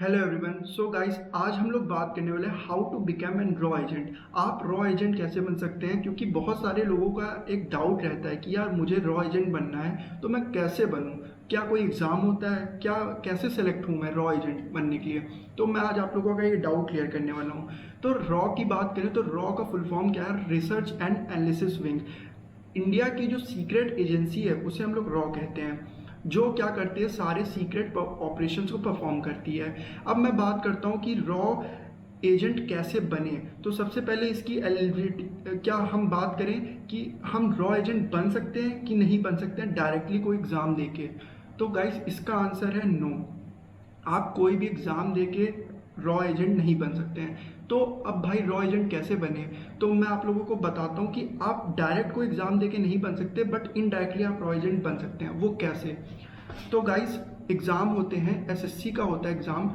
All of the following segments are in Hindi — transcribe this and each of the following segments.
Hello everyone. सो गाइस, आज हम लोग बात करने वाले हैं हाउ टू बिकम एन रॉ एजेंट। आप रॉ एजेंट कैसे बन सकते हैं, क्योंकि बहुत सारे लोगों का एक डाउट रहता है कि यार मुझे रॉ एजेंट बनना है तो मैं कैसे बनूं, क्या कोई एग्ज़ाम होता है, क्या कैसे सेलेक्ट हूं मैं रॉ एजेंट बनने के लिए। तो मैं आज आप लोगों का ये डाउट क्लियर करने वाला हूं। तो रॉ की बात करें तो रॉ का फुल फॉर्म क्या है? Research and analysis wing. India की जो सीक्रेट एजेंसी है उसे हम लोग रॉ कहते हैं, जो क्या करती है, सारे सीक्रेट ऑपरेशंस को परफॉर्म करती है। अब मैं बात करता हूँ कि रॉ एजेंट कैसे बने। तो सबसे पहले इसकी एलिजिबिलिटी, क्या हम बात करें कि हम रॉ एजेंट बन सकते हैं कि नहीं बन सकते हैं डायरेक्टली कोई एग्ज़ाम देके। तो गाइस, इसका आंसर है नो। आप कोई भी एग्ज़ाम देके रॉ एजेंट नहीं बन सकते हैं। तो अब भाई रॉ एजेंट कैसे बने, तो मैं आप लोगों को बताता हूँ कि आप डायरेक्ट कोई एग्ज़ाम देके नहीं बन सकते, बट इनडायरेक्टली आप रॉ एजेंट बन सकते हैं। वो कैसे? तो गाइस, एग्ज़ाम होते हैं, एसएससी का होता है एग्ज़ाम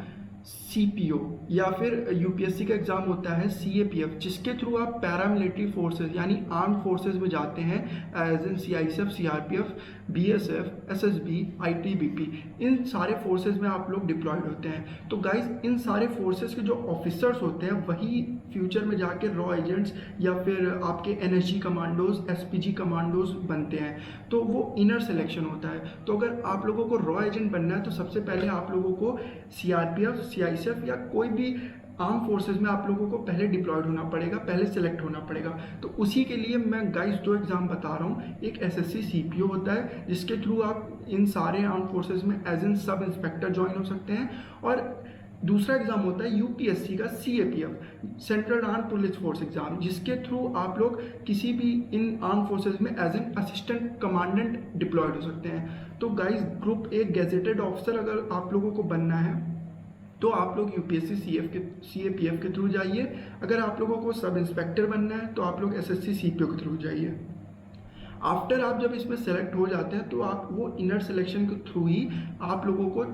सीपीओ, या फिर यूपीएससी का एग्ज़ाम होता है सीएपीएफ, जिसके थ्रू आप पैरामिलिट्री फोर्सेज यानी आर्म फोर्सेज में जाते हैं, as in CISF, CRPF, BSF, SSB, ITBP. इन सारे फोर्सेज में आप लोग डिप्लॉयड होते हैं। तो गाइस, इन सारे फोर्सेज के जो ऑफिसर्स होते हैं वही फ्यूचर में जाके रॉ एजेंट्स या फिर आपके एनएसजी कमांडोज, एसपीजी कमांडोज बनते हैं। तो वो इनर सिलेक्शन होता है। तो अगर आप लोगों को रॉ एजेंट बनना है तो सबसे पहले आप लोगों को सीआरपीएफ, सीआईएसएफ या कोई भी आर्म फोर्सेज में आप लोगों को पहले डिप्लॉयड होना पड़ेगा, पहले सेलेक्ट होना पड़ेगा। तो उसी के लिए मैं गाइस दो एग्जाम बता रहा हूँ। एक एसएससी सीपीओ होता है, जिसके थ्रू आप इन सारे आर्म फोर्सेज में as in sub inspector join हो सकते हैं, और दूसरा एग्जाम होता है यूपीएससी का CAPF, central arm police force exam, जिसके थ्रू आप लोग किसी भी इन आर्म फोर्सेज में as an assistant commandant deployed हो सकते हैं। तो guys, group A gazetted officer अगर आप लोगों को बनना है तो आप लोग यूपीएससी सीएपीएफ के थ्रू जाइए। अगर आप लोगों को सब इंस्पेक्टर बनना है तो आप लोग एसएससी सीपीओ के थ्रू जाइए। आफ्टर आप जब इसमें सेलेक्ट हो जाते हैं तो आप वो इनर सिलेक्शन के थ्रू ही आप लोगों को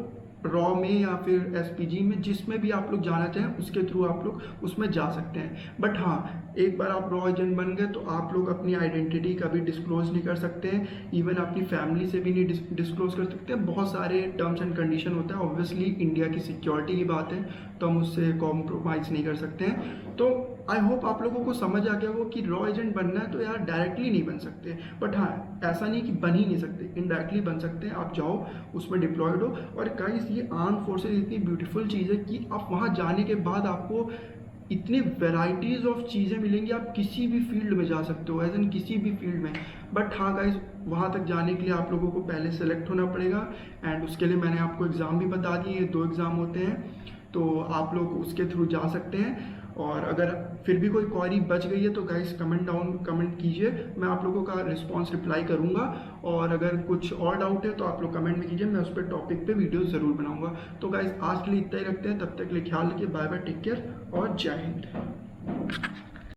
रॉ में या फिर एसपीजी में, जिसमें भी आप लोग जाना चाहें उसके थ्रू आप लोग उसमें जा सकते हैं। बट हाँ, एक बार आप रॉ एजेंट बन गए तो आप लोग अपनी आइडेंटिटी कभी डिस्क्लोज नहीं कर सकते हैं, इवन अपनी फैमिली से भी नहीं डिस्क्लोज कर सकते हैं। बहुत सारे टर्म्स एंड कंडीशन होता है। ऑब्वियसली इंडिया की सिक्योरिटी की बात है तो हम उससे कॉम्प्रोमाइज़ नहीं कर सकते हैं। तो आई होप आप लोगों को समझ आ गया वो कि रॉ एजेंट बनना है तो यार डायरेक्टली नहीं बन सकते, बट हाँ, ऐसा नहीं कि बन ही नहीं सकते, इनडायरेक्टली बन सकते हैं। आप जाओ, उसमें डिप्लॉयड हो। और गाइस, ये आर्म फोर्सेज इतनी ब्यूटीफुल चीज़ है कि आप वहाँ जाने के बाद आपको इतनी वेराइटीज़ ऑफ चीज़ें मिलेंगी, आप किसी भी फील्ड में जा सकते हो, एज इन किसी भी फील्ड में। बट हाँ गाइस, वहाँ तक जाने के लिए आप लोगों को पहले सेलेक्ट होना पड़ेगा, एंड उसके लिए मैंने आपको एग्ज़ाम भी बता दिए। ये दो एग्ज़ाम होते हैं, तो आप लोग उसके थ्रू जा सकते हैं। और अगर फिर भी कोई क्वेरी बच गई है तो गाइस कमेंट कीजिए, मैं आप लोगों का रिस्पांस रिप्लाई करूंगा। और अगर कुछ और डाउट है तो आप लोग कमेंट में कीजिए, मैं उस पर टॉपिक पे वीडियो ज़रूर बनाऊंगा। तो गाइस, आज के लिए इतना ही रखते हैं, तब तक के लिए ख्याल रखिए। बाय बाय, टेक केयर और जय हिंद।